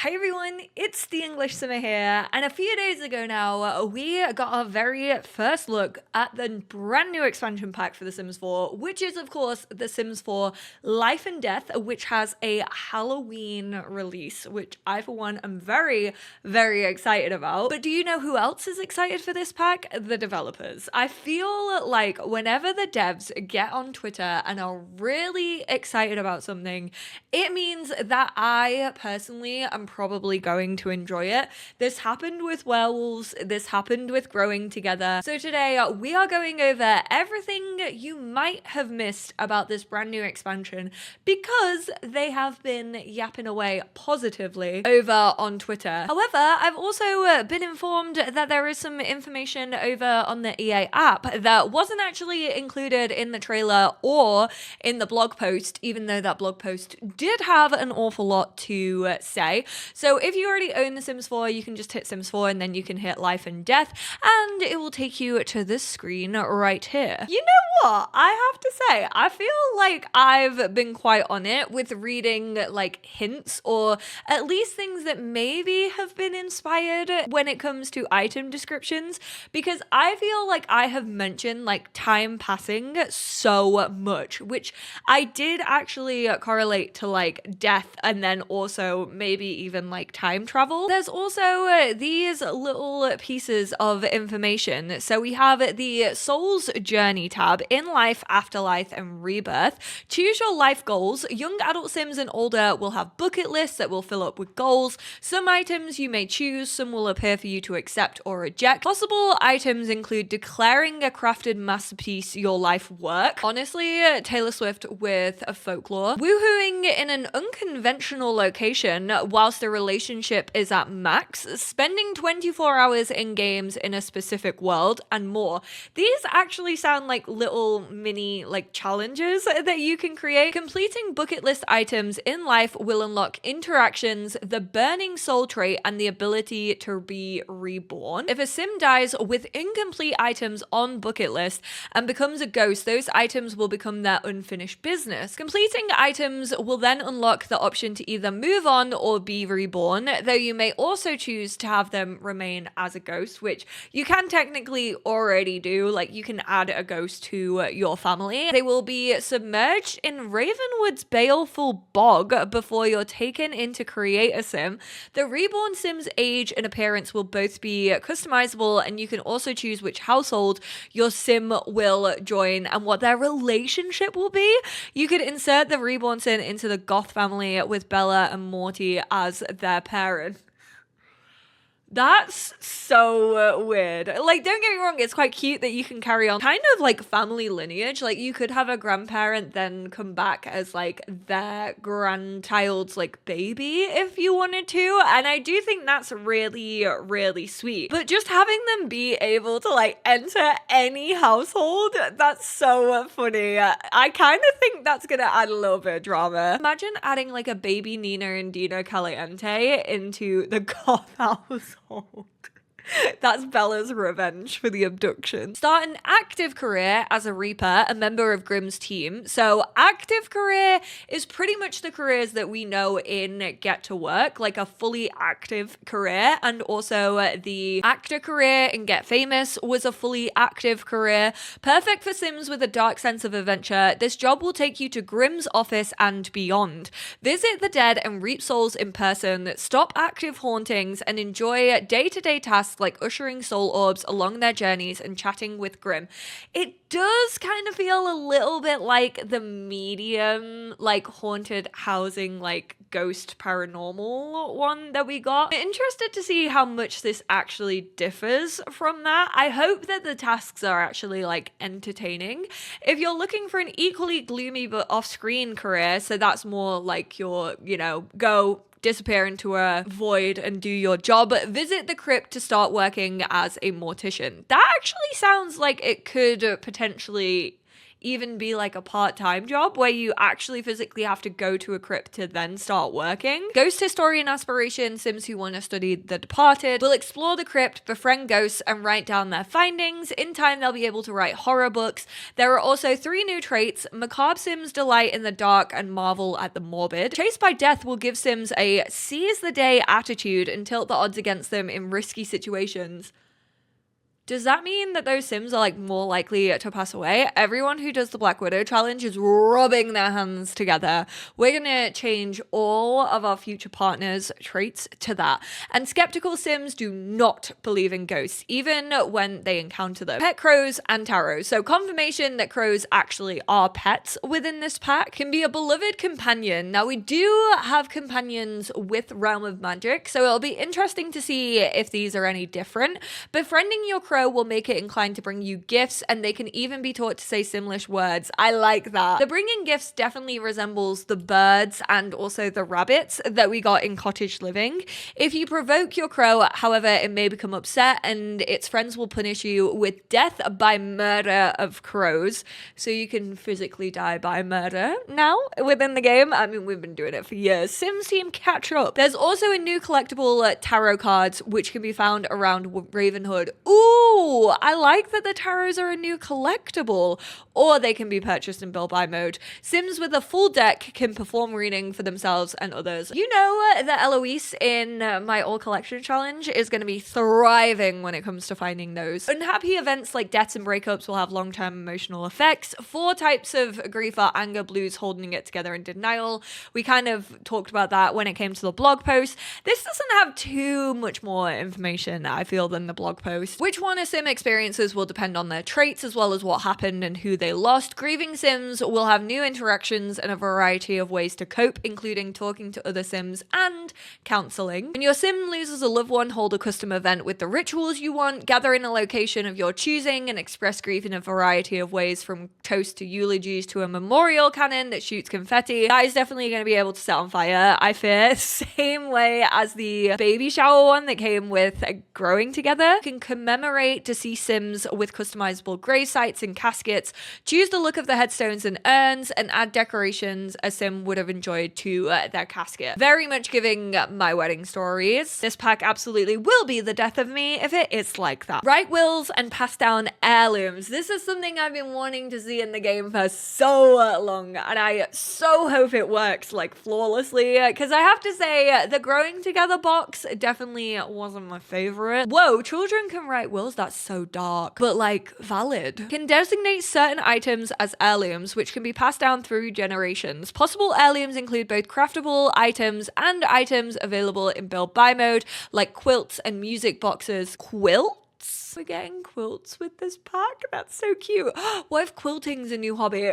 Hi everyone, it's the EnglishSimmer here, and a few days ago now, we got our very first look at the brand new expansion pack for The Sims 4, which is of course The Sims 4 Life and Death, which has a Halloween release, which I for one am very, very excited about. But do you know who else is excited for this pack? The developers. I feel like whenever the devs get on Twitter and are really excited about something, it means that I personally am probably going to enjoy it. This happened with werewolves, this happened with growing together. So today we are going over everything you might have missed about this brand new expansion because they have been yapping away positively over on Twitter. However, I've also been informed that there is some information over on the EA app that wasn't actually included in the trailer or in the blog post, even though that blog post did have an awful lot to say. So if you already own The Sims 4, you can just hit Sims 4 and then you can hit Life and Death and it will take you to this screen right here. You know what? I have to say, I feel like I've been quite on it with reading like hints or at least things that maybe have been inspired when it comes to item descriptions, because I feel like I have mentioned like time passing so much, which I did actually correlate to like death and then also maybe even like time travel. There's also these little pieces of information. So we have the Soul's Journey tab, in life, afterlife, and rebirth. Choose your life goals. Young adult Sims and older will have bucket lists that will fill up with goals. Some items you may choose, some will appear for you to accept or reject. Possible items include declaring a crafted masterpiece your life work. Honestly, Taylor Swift with a folklore. Woohooing in an unconventional location whilst the relationship is at max. Spending 24 hours in games in a specific world, and more. These actually sound like little mini like challenges that you can create. Completing bucket list items in life will unlock interactions, the burning soul trait, and the ability to be reborn. If a sim dies with incomplete items on bucket list and becomes a ghost, those items will become their unfinished business. Completing items will then unlock the option to either move on or be reborn, though you may also choose to have them remain as a ghost, which you can technically already do. Like, you can add a ghost to your family. They will be submerged in Ravenwood's baleful bog before you're taken in to create a sim. The reborn sim's age and appearance will both be customizable, and you can also choose which household your sim will join and what their relationship will be. You could insert the reborn sim into the Goth family with Bella and Morty as their parent. That's so weird. Like, don't get me wrong, it's quite cute that you can carry on kind of like family lineage. Like, you could have a grandparent then come back as like their grandchild's like baby if you wanted to. And I do think that's really, really sweet. But just having them be able to like enter any household, that's so funny. I kind of think that's gonna add a little bit of drama. Imagine adding like a baby Nina and Dina Caliente into the Goth household. That's Bella's revenge for the abduction. Start an active career as a Reaper, a member of Grimm's team. So active career is pretty much the careers that we know in Get to Work, like a fully active career, and also the actor career in Get Famous was a fully active career. Perfect for Sims with a dark sense of adventure, this job will take you to Grimm's office and beyond. Visit the dead and reap souls in person, stop active hauntings, and enjoy day-to-day tasks like ushering soul orbs along their journeys and chatting with Grimm. It does kind of feel a little bit like the medium, like haunted housing, like ghost paranormal one that we got. I'm interested to see how much this actually differs from that. I hope that the tasks are actually like entertaining. If you're looking for an equally gloomy but off-screen career, so that's more like your, you know, go disappear into a void and do your job, visit the crypt to start working as a mortician. That actually sounds like it could potentially even be like a part-time job where you actually physically have to go to a crypt to then start working. Ghost historian aspiration Sims who want to study the departed will explore the crypt, befriend ghosts, and write down their findings. In time, they'll be able to write horror books. There are also 3 new traits. Macabre Sims delight in the dark and marvel at the morbid. Chased by death will give Sims a seize the day attitude and tilt the odds against them in risky situations. Does that mean that those Sims are like more likely to pass away? Everyone who does the Black Widow challenge is rubbing their hands together. We're gonna change all of our future partners' traits to that. And skeptical Sims do not believe in ghosts, even when they encounter them. Pet crows and taros. So confirmation that crows actually are pets within this pack. Can be a beloved companion. Now we do have companions with Realm of Magic, so it'll be interesting to see if these are any different. Befriending your crow will make it inclined to bring you gifts, and they can even be taught to say Simlish words. I like that. The bringing gifts definitely resembles the birds and also the rabbits that we got in Cottage Living. If you provoke your crow, however, it may become upset and its friends will punish you with death by murder of crows. So you can physically die by murder now within the game. I mean, we've been doing it for years. Sims team, catch up. There's also a new collectible tarot cards which can be found around Ravenhood. Ooh, I like that the tarots are a new collectible, or they can be purchased in build buy mode. Sims with a full deck can perform reading for themselves and others. You know that Eloise in my all collection challenge is going to be thriving when it comes to finding those. Unhappy events like deaths and breakups will have long-term emotional effects. 4 types of grief are anger, blues, holding it together, and denial. We kind of talked about that when it came to the blog post. This doesn't have too much more information, I feel, than the blog post. Which one a Sim experiences will depend on their traits as well as what happened and who they lost. Grieving Sims will have new interactions and a variety of ways to cope, including talking to other Sims and counseling. When your Sim loses a loved one, hold a custom event with the rituals you want, gather in a location of your choosing, and express grief in a variety of ways, from toast to eulogies to a memorial cannon that shoots confetti. That is definitely going to be able to set on fire, I fear. Same way as the baby shower one that came with growing together. You can commemorate deceased Sims with customizable grave sites and caskets. Choose the look of the headstones and urns and add decorations a Sim would have enjoyed to their casket. Very much giving my wedding stories. This pack absolutely will be the death of me if it is like that. Write wills and pass down heirlooms. This is something I've been wanting to see in the game for so long, and I so hope it works like flawlessly, because I have to say the growing together box definitely wasn't my favorite. Whoa, children can write wills? That's so dark, but like valid. Can designate certain items as heirlooms, which can be passed down through generations. Possible heirlooms include both craftable items and items available in build buy mode, like quilts and music boxes. Quilts? We're getting quilts with this pack? That's so cute. What if quilting's a new hobby?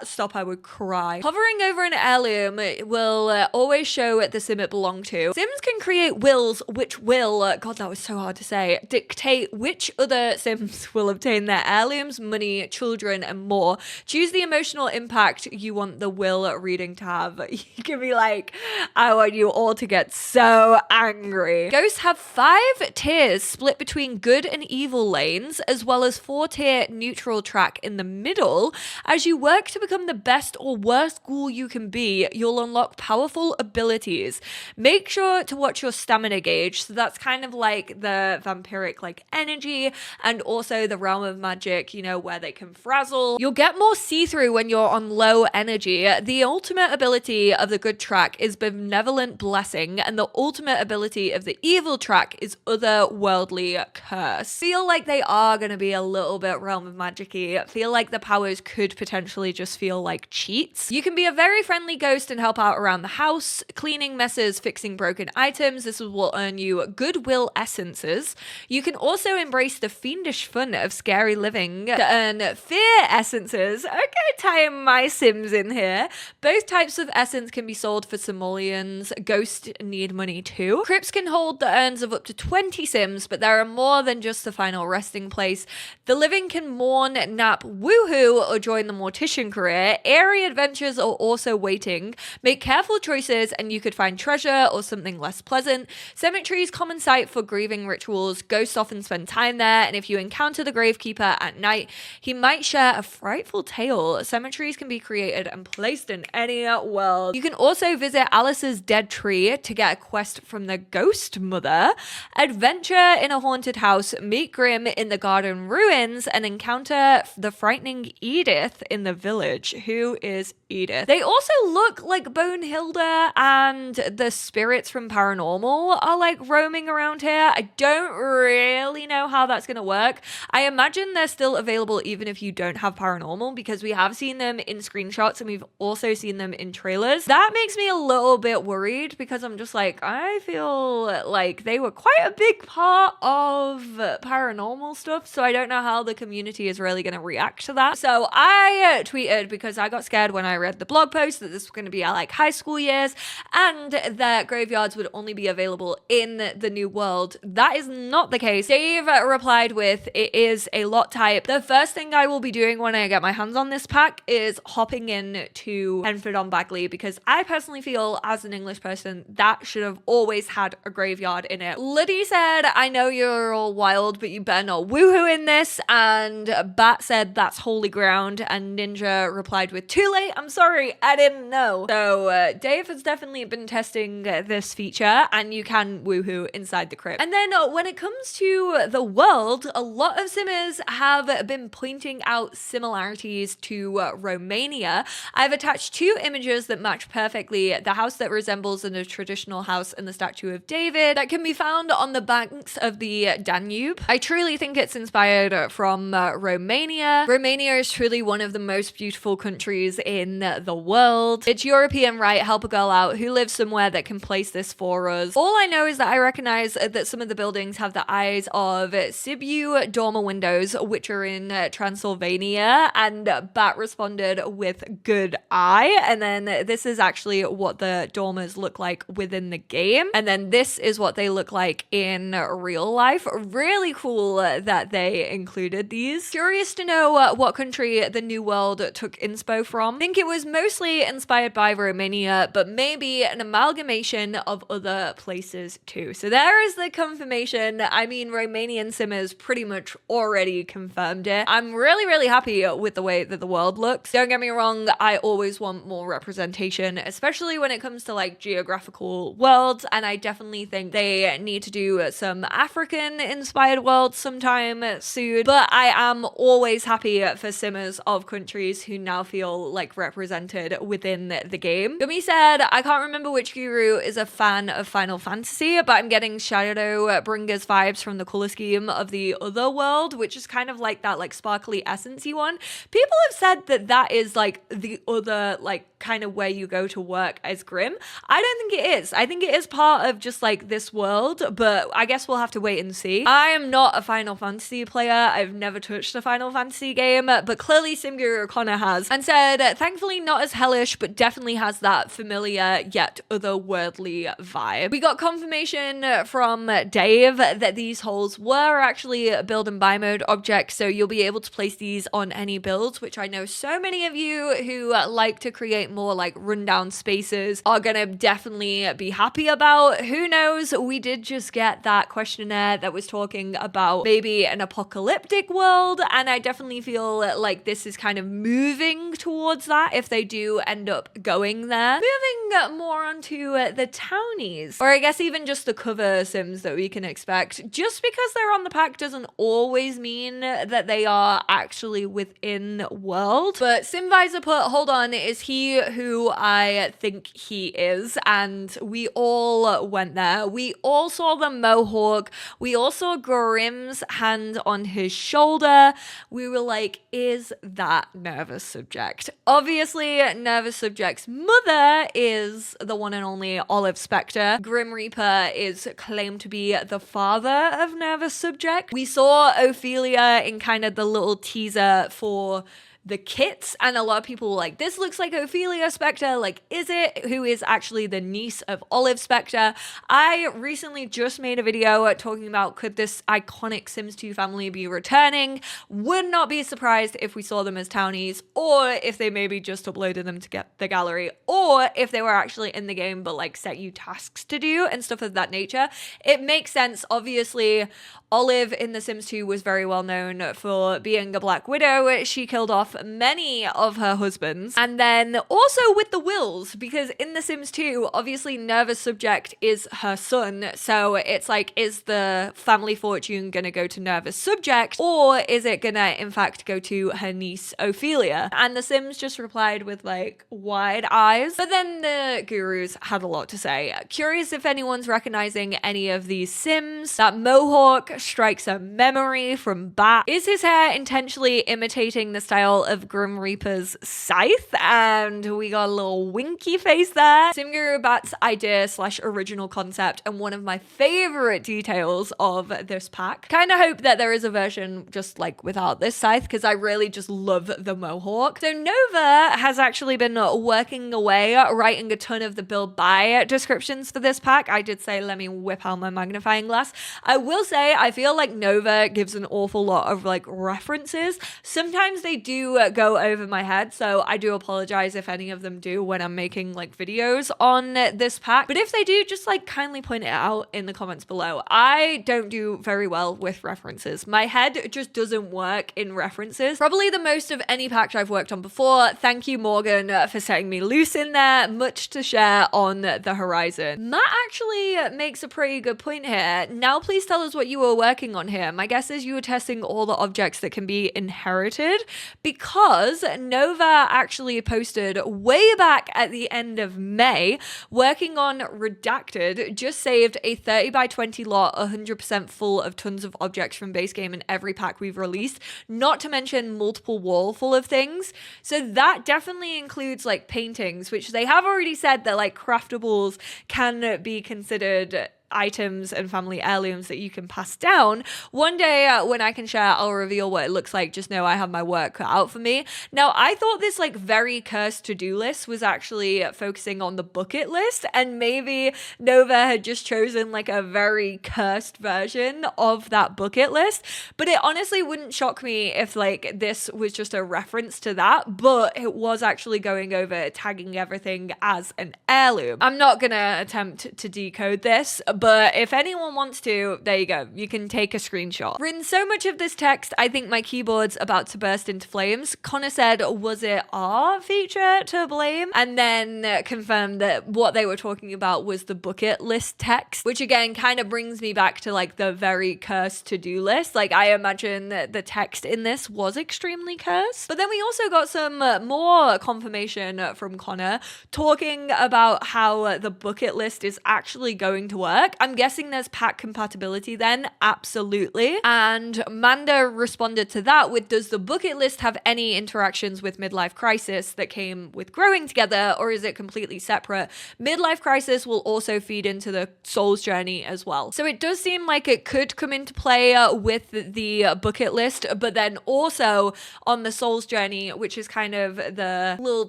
Stop, I would cry. Hovering over an heirloom will always show the Sim it belonged to. Sims can create wills which will, God, that was so hard to say, dictate which other Sims will obtain their heirlooms, money, children, and more. Choose the emotional impact you want the will reading to have. You can be like, I want you all to get so angry. Ghosts have 5 tiers split between good and evil lanes, as well as 4-tier neutral track in the middle. As you work to become the best or worst ghoul you can be, you'll unlock powerful abilities. Make sure to watch your stamina gauge. So that's kind of like the vampiric like energy, and also the realm of magic, you know, where they can frazzle. You'll get more see-through when you're on low energy. The ultimate ability of the good track is benevolent blessing, and the ultimate ability of the evil track is otherworldly curse. Feel like they are going to be a little bit realm of magic-y. Feel like the powers could potentially just feel like cheats. You can be a very friendly ghost and help out around the house, cleaning messes, fixing broken items. This will earn you goodwill essences. You can also embrace the fiendish fun of scary living to earn fear essences. Okay, tying my Sims in here. Both types of essence can be sold for simoleons. Ghosts need money too. Crypts can hold the urns of up to 20 Sims, but there are more than than just the final resting place. The living can mourn, nap, woohoo, or join the mortician career. Airy adventures are also waiting. Make careful choices and you could find treasure or something less pleasant. Cemeteries, common sight for grieving rituals. Ghosts often spend time there, and if you encounter the gravekeeper at night, he might share a frightful tale. Cemeteries can be created and placed in any world. You can also visit Alice's dead tree to get a quest from the ghost mother. Adventure in a haunted house. Meet Grim in the garden ruins and encounter the frightening Edith in the village. Who is Edith? They also look like Bonehilda and the spirits from Paranormal are like roaming around here. I don't really know how that's going to work. I imagine they're still available even if you don't have Paranormal, because we have seen them in screenshots and we've also seen them in trailers. That makes me a little bit worried because I'm just like, I feel like they were quite a big part of Paranormal stuff, so I don't know how the community is really going to react to that. So I tweeted, because I got scared when I read the blog post that this was going to be at like high school years and that graveyards would only be available in the new world. That is not the case. Dave replied with, it is a lot type. The first thing I will be doing when I get my hands on this pack is hopping in to Henford on Bagley, because I personally feel as an English person that should have always had a graveyard in it. Liddy said, I know you're all wild, but you better not woohoo in this. And Bat said, that's holy ground. And Ninja replied with, too late, I'm sorry, I didn't know. So Dave has definitely been testing this feature, and you can woohoo inside the crypt. And then when it comes to the world, a lot of simmers have been pointing out similarities to Romania. I've attached two images that match perfectly: the house that resembles a traditional house and the statue of David that can be found on the banks of the Danube. I truly think it's inspired from Romania. Romania is truly one of the most beautiful countries in the world. It's European, right? Help a girl out who lives somewhere that can place this for us. All I know is that I recognize that some of the buildings have the eyes of Sibiu dormer windows, which are in Transylvania, and Bat responded with good eye. And then this is actually what the dormers look like within the game, and then this is what they look like in real life. Really cool that they included these. Curious to know what country the New World took inspo from. I think it was mostly inspired by Romania, but maybe an amalgamation of other places too. So there is the confirmation. I mean, Romanian simmers pretty much already confirmed it. I'm really happy with the way that the world looks. Don't get me wrong, I always want more representation, especially when it comes to like geographical worlds, and I definitely think they need to do some African inspired worlds sometime soon. But I am always happy for simmers of countries who now feel like represented within the game. Gummy said, I can't remember which guru is a fan of Final Fantasy, but I'm getting Shadowbringers vibes from the color scheme of the other world, which is kind of like that like sparkly essency one. People have said that that is like the other like kind of where you go to work as Grim. I don't think it is. I think it is part of just like this world, but I guess we'll have to wait and see. I am not a Final Fantasy player. I've never touched a Final Fantasy game, but clearly Simguru O'Connor has, and said, thankfully not as hellish, but definitely has that familiar yet otherworldly vibe. We got confirmation from Dave that these holes were actually build and buy mode objects, so you'll be able to place these on any builds, which I know so many of you who like to create more like rundown spaces are gonna definitely be happy about. Who knows, we did just get that questionnaire that was talking about maybe an apocalyptic world, and I definitely feel like this is kind of moving towards that if they do end up going there. Moving more onto the townies, or I guess even just the cover sims that we can expect. Just because they're on the pack doesn't always mean that they are actually within world. But Simvisor put, hold on, is he who I think he is? And we all went there. We all saw the mohawk. We all saw Grim's hand on his shoulder. We were like, is that Nervous Subject? Obviously, Nervous Subject's mother is the one and only Olive Spectre. Grim Reaper is claimed to be the father of Nervous Subject. We saw Ophelia in kind of the little teaser for the kits, and a lot of people were like, this looks like Ophelia Spectre, like, is it? Who is actually the niece of Olive Spectre? I recently just made a video talking about, could this iconic Sims 2 family be returning? Would not be surprised if we saw them as townies, or if they maybe just uploaded them to get the gallery, or if they were actually in the game but like set you tasks to do and stuff of that nature. It makes sense. Obviously, Olive in The Sims 2 was very well known for being a Black Widow. She killed off many of her husbands. And then also with the wills, because in The Sims 2, obviously Nerva's subject is her son. So it's like, is the family fortune gonna go to Nerva's subject, or is it gonna in fact go to her niece Ophelia? And The Sims just replied with like wide eyes. But then the gurus had a lot to say. Curious if anyone's recognizing any of these Sims. That mohawk strikes a memory from Bat. Is his hair intentionally imitating the style of Grim Reaper's scythe? And we got a little winky face there. Sim Guru Bat's idea slash original concept, and one of my favorite details of this pack. Kind of hope that there is a version just like without this scythe, because I really just love the mohawk. So Nova has actually been working away, writing a ton of the build buy descriptions for this pack. I did say, let me whip out my magnifying glass. I will say, I feel like Nova gives an awful lot of like references. Sometimes they do go over my head, so I do apologize if any of them do when I'm making like videos on this pack. But if they do, just like kindly point it out in the comments below. I don't do very well with references. My head just doesn't work in references. Probably the most of any pack I've worked on before. Thank you, Morgan, for setting me loose in there. Much to share on the horizon. Matt actually makes a pretty good point here. Now please tell us what you were working on here. My guess is you were testing all the objects that can be inherited, because Nova actually posted way back at the end of May, working on Redacted, just saved a 30 by 20 lot, 100% full of tons of objects from base game in every pack we've released, not to mention multiple wall full of things. So that definitely includes like paintings, which they have already said that like craftables can be considered items and family heirlooms that you can pass down. One day when I can share, I'll reveal what it looks like. Just know I have my work cut out for me. Now, I thought this like very cursed to-do list was actually focusing on the bucket list, and maybe Nova had just chosen like a very cursed version of that bucket list. But it honestly wouldn't shock me if like this was just a reference to that, but it was actually going over tagging everything as an heirloom. I'm not gonna attempt to decode this, but if anyone wants to, there you go. You can take a screenshot. Written so much of this text, I think my keyboard's about to burst into flames. Connor said, was it our feature to blame? And then confirmed that what they were talking about was the bucket list text, which again kind of brings me back to like the very cursed to-do list. Like I imagine that the text in this was extremely cursed. But then we also got some more confirmation from Connor talking about how the bucket list is actually going to work. I'm guessing there's pack compatibility then. Absolutely. And Manda responded to that with, does the bucket list have any interactions with Midlife Crisis that came with growing together, or is it completely separate? Midlife Crisis will also feed into the Soul's Journey as well. So it does seem like it could come into play with the bucket list, but then also on the Soul's Journey, which is kind of the little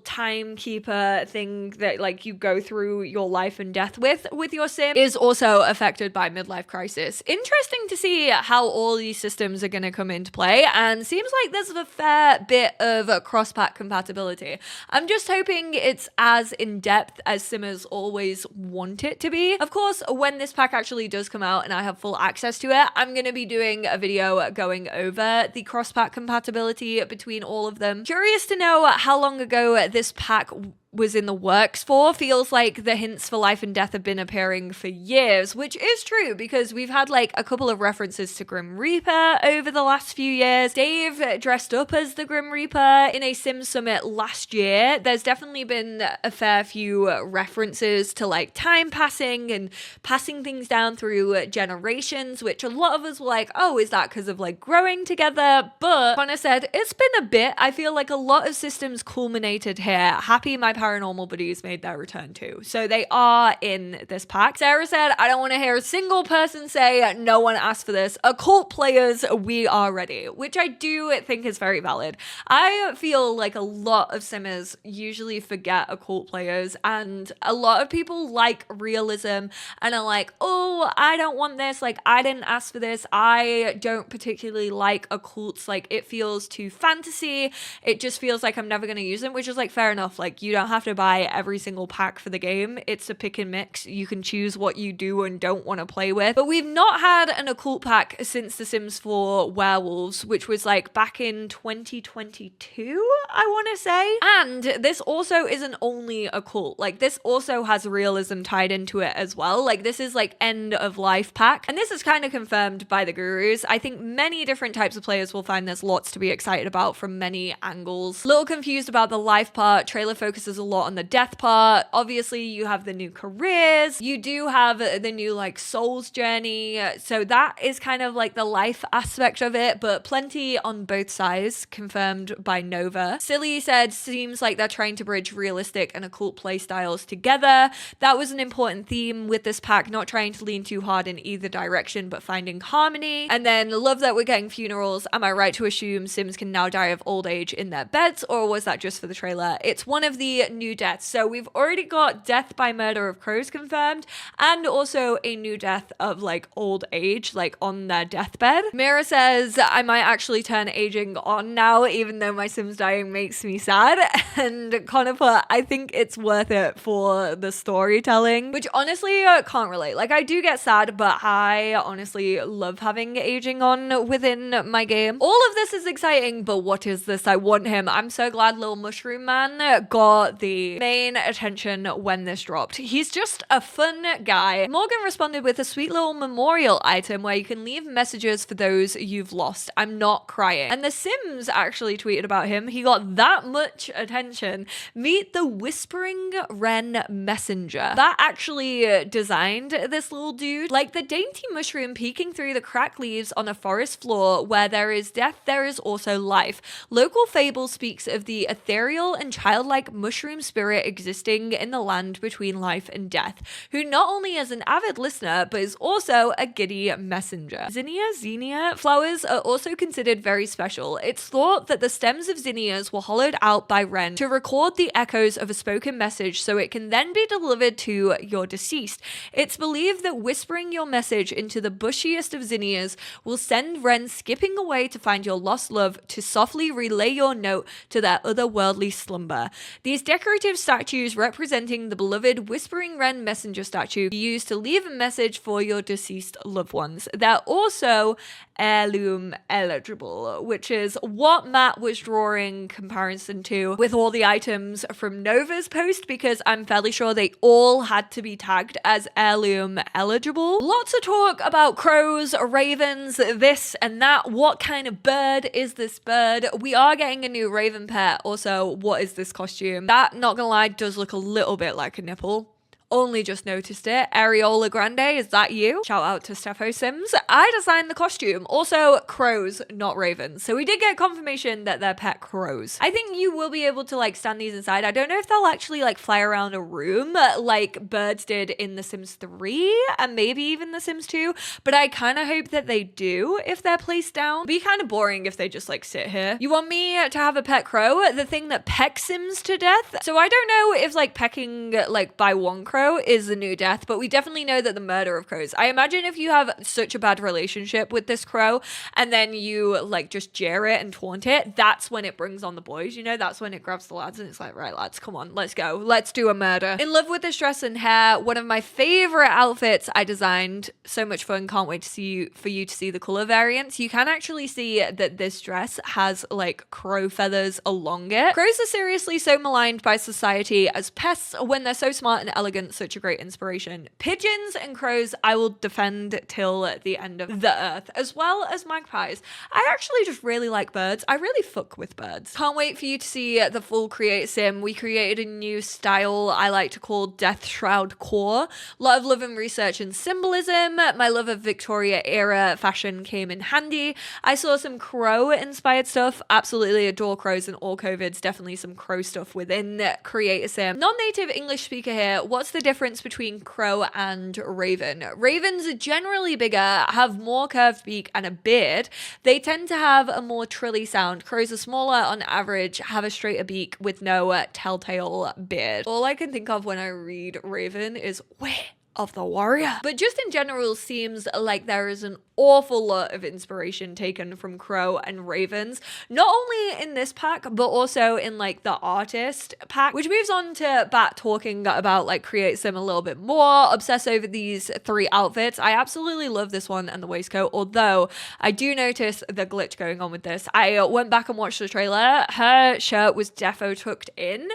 timekeeper thing that like you go through your life and death with your sim, is also affected by Midlife Crisis. Interesting to see how all these systems are going to come into play, and seems like there's a fair bit of cross-pack compatibility. I'm just hoping it's as in-depth as Simmers always want it to be. Of course, when this pack actually does come out and I have full access to it, I'm going to be doing a video going over the cross-pack compatibility between all of them. Curious to know how long ago this pack was in the works for. Feels like the hints for life and death have been appearing for years, which is true because we've had like a couple of references to Grim Reaper over the last few years. Dave dressed up as the Grim Reaper in a Sim Summit last year. There's definitely been a fair few references to like time passing and passing things down through generations, which a lot of us were like, oh, is that because of like growing together? But Connor said, it's been a bit. I feel like a lot of systems culminated here. Happy my paranormal buddies made their return too. So they are in this pack. Sarah said, I don't want to hear a single person say no one asked for this. Occult players, we are ready, which I do think is very valid. I feel like a lot of simmers usually forget occult players, and a lot of people like realism and are like, oh, I don't want this. Like, I didn't ask for this. I don't particularly like occults. Like, it feels too fantasy. It just feels like I'm never going to use them, which is like fair enough. Like, you don't have to buy every single pack for the game. It's a pick and mix. You can choose what you do and don't want to play with. But we've not had an occult pack since The Sims 4 Werewolves, which was like back in 2022, I want to say. And this also isn't only occult. Like, this also has realism tied into it as well. Like, this is like end of life pack. And this is kind of confirmed by the gurus. I think many different types of players will find there's lots to be excited about from many angles. A little confused about the life part. Trailer focuses a lot on the death part. Obviously, you have the new careers. You do have the new like souls journey. So that is kind of like the life aspect of it, but plenty on both sides, confirmed by Nova. Silly said, seems like they're trying to bridge realistic and occult play styles together. That was an important theme with this pack, not trying to lean too hard in either direction, but finding harmony. And then love that we're getting funerals. Am I right to assume Sims can now die of old age in their beds, or was that just for the trailer? It's one of the new deaths. So we've already got death by murder of crows confirmed, and also a new death of like old age, like on their deathbed. Mira says, I might actually turn aging on now, even though my Sims dying makes me sad. And Connor put, I think it's worth it for the storytelling, which honestly can't relate. Like, I do get sad, but I honestly love having aging on within my game. All of this is exciting, but what is this? I want him. I'm so glad Little Mushroom Man got the main attention when this dropped. He's just a fun guy. Morgan responded with a sweet little memorial item where you can leave messages for those you've lost. I'm not crying. And The Sims actually tweeted about him. He got that much attention. Meet the Whispering Wren Messenger. That actually designed this little dude. Like the dainty mushroom peeking through the cracked leaves on a forest floor where there is death, there is also life. Local fable speaks of the ethereal and childlike mushroom spirit existing in the land between life and death, who not only is an avid listener, but is also a giddy messenger. Xenia flowers are also considered very special. It's thought that the stems of zinnias were hollowed out by Wren to record the echoes of a spoken message so it can then be delivered to your deceased. It's believed that whispering your message into the bushiest of zinnias will send Wren skipping away to find your lost love to softly relay your note to their otherworldly slumber. These decorative statues representing the beloved Whispering Wren Messenger statue used to leave a message for your deceased loved ones. They're also heirloom eligible, which is what Matt was drawing comparison to with all the items from Nova's post, because I'm fairly sure they all had to be tagged as heirloom eligible. Lots of talk about crows, ravens, this and that. What kind of bird is this bird? We are getting a new raven pet. Also, what is this costume? That, not gonna lie, does look a little bit like a nipple. Only just noticed it. Areola Grande, is that you? Shout out to Stepho Sims. I designed the costume. Also, crows, not ravens. So we did get confirmation that they're pet crows. I think you will be able to like stand these inside. I don't know if they'll actually like fly around a room like birds did in The Sims 3 and maybe even The Sims 2, but I kind of hope that they do if they're placed down. It'd be kind of boring if they just like sit here. You want me to have a pet crow? The thing that pecks Sims to death? So I don't know if like pecking like by one crow is the new death, but we definitely know that the murder of crows. I imagine if you have such a bad relationship with this crow and then you like just jeer it and taunt it, that's when it brings on the boys, you know, that's when it grabs the lads and it's like, right lads, come on, let's go, let's do a murder. In love with this dress and hair, one of my favorite outfits I designed. So much fun, can't wait to see for you to see the color variants. You can actually see that this dress has like crow feathers along it. Crows are seriously so maligned by society as pests when they're so smart and elegant been such a great inspiration. Pigeons and crows I will defend till the end of the earth, as well as magpies. I actually just really like birds. I really fuck with birds. Can't wait for you to see the full Create Sim. We created a new style I like to call Death Shroud Core. A lot of love and research and symbolism. My love of Victoria era fashion came in handy. I saw some crow inspired stuff. Absolutely adore crows and all COVIDs. Definitely some crow stuff within Create a Sim. Non-native English speaker here. What's the difference between crow and raven? Ravens are generally bigger, have more curved beak and a beard. They tend to have a more trilly sound. Crows are smaller on average, have a straighter beak with no telltale beard. All I can think of when I read raven is where of the warrior. But just in general, seems like there is an awful lot of inspiration taken from crow and ravens, not only in this pack but also in like the artist pack, which moves on to Bat talking about like Create Sim a little bit more. Obsess over these 3 outfits. I absolutely love this one and the waistcoat, although I do notice the glitch going on with this. I went back and watched the trailer. Her shirt was defo tucked in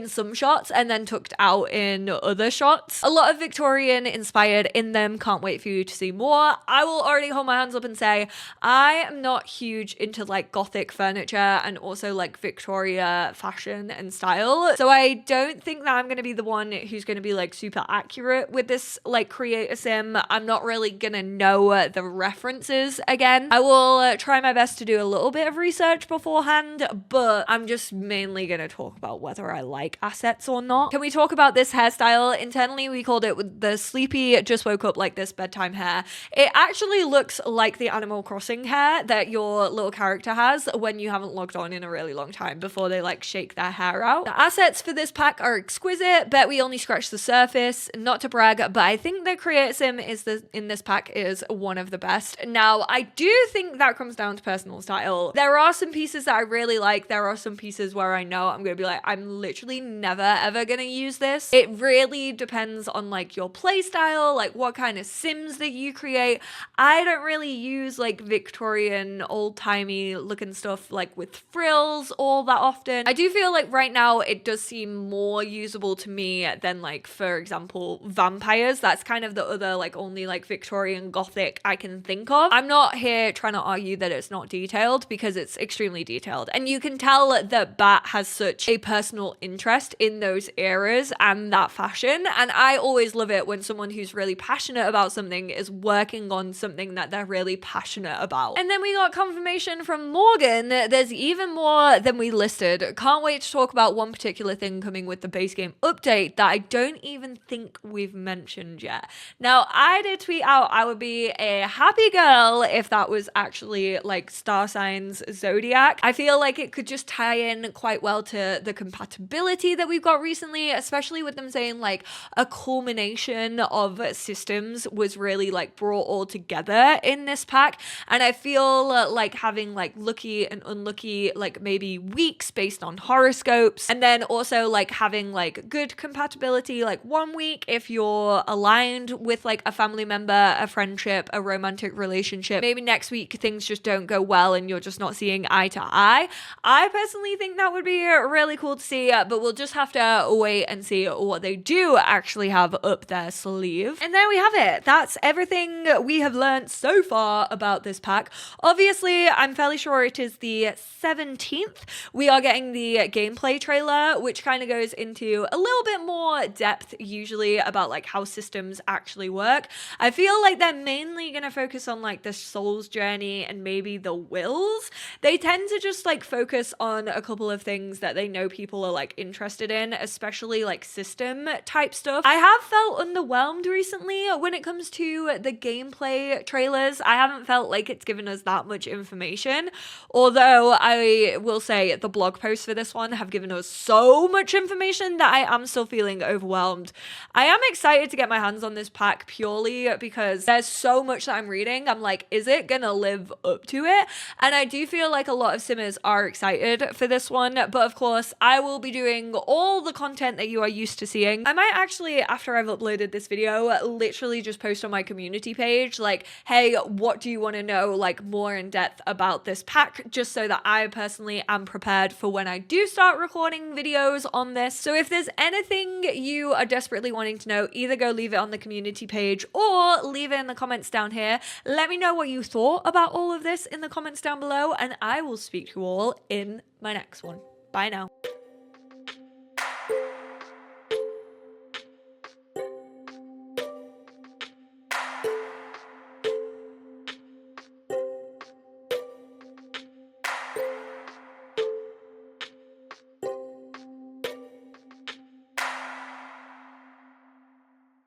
some shots and then tucked out in other shots. A lot of Victorian inspired in them. Can't wait for you to see more. I will already hold my hands up and say I am not huge into like gothic furniture and also like Victoria fashion and style, so I don't think that I'm going to be the one who's going to be like super accurate with this like Create a Sim. I'm not really gonna know the references again. I will try my best to do a little bit of research beforehand, but I'm just mainly gonna talk about whether I like assets or not. Can we talk about this hairstyle? Internally we called it with the sleepy just woke up like this bedtime hair. It actually looks like the Animal Crossing hair that your little character has when you haven't logged on in a really long time before they like shake their hair out. The assets for this pack are exquisite, but we only scratched the surface. Not to brag, but I think the Create Sim in this pack is one of the best. Now, I do think that comes down to personal style. There are some pieces that I really like. There are some pieces where I know I'm gonna be like, I'm literally never ever gonna use this. It really depends on like your play style, like what kind of Sims that you create. I don't really use like Victorian old-timey looking stuff like with frills all that often. I do feel like right now it does seem more usable to me than like, for example, vampires. That's kind of the other like only like Victorian gothic I can think of. I'm not here trying to argue that it's not detailed, because it's extremely detailed, and you can tell that Bat has such a personal interest in those eras and that fashion, and I always love it when someone who's really passionate about something is working on something that they're really passionate about. And then we got confirmation from Morgan that there's even more than we listed. Can't wait to talk about one particular thing coming with the base game update that I don't even think we've mentioned yet. Now, I did tweet out I would be a happy girl if that was actually like star signs zodiac. I feel like it could just tie in quite well to the compatibility that we've got recently, especially with them saying like a culmination of systems was really like brought all together in this pack. And I feel like having like lucky and unlucky like maybe weeks based on horoscopes, and then also like having like good compatibility like one week if you're aligned with like a family member, a friendship, a romantic relationship. Maybe next week things just don't go well and you're just not seeing eye to eye. I personally think that would be really cool to see, but we'll just have to wait and see what they do actually have up their sleeve. And there we have it. That's everything we have learned so far about this pack. Obviously, I'm fairly sure it is the 17th. We are getting the gameplay trailer, which kind of goes into a little bit more depth usually about like how systems actually work. I feel like they're mainly going to focus on like the soul's journey and maybe the wills. They tend to just like focus on a couple of things that they know people are like interested in, especially like system type stuff. I have felt underwhelmed recently when it comes to the gameplay trailers. I haven't felt like it's given us that much information, although I will say the blog posts for this one have given us so much information that I am still feeling overwhelmed. I am excited to get my hands on this pack purely because there's so much that I'm reading. I'm like, is it gonna live up to it? And I do feel like a lot of simmers are excited for this one, but of course I will be doing all the content that you are used to seeing. I might actually, after I've uploaded this video, literally just post on my community page like, hey, what do you want to know like more in depth about this pack, just so that I personally am prepared for when I do start recording videos on this. So if there's anything you are desperately wanting to know, either go leave it on the community page or leave it in the comments down here. Let me know what you thought about all of this in the comments down below, and I will speak to you all in my next one. Bye now.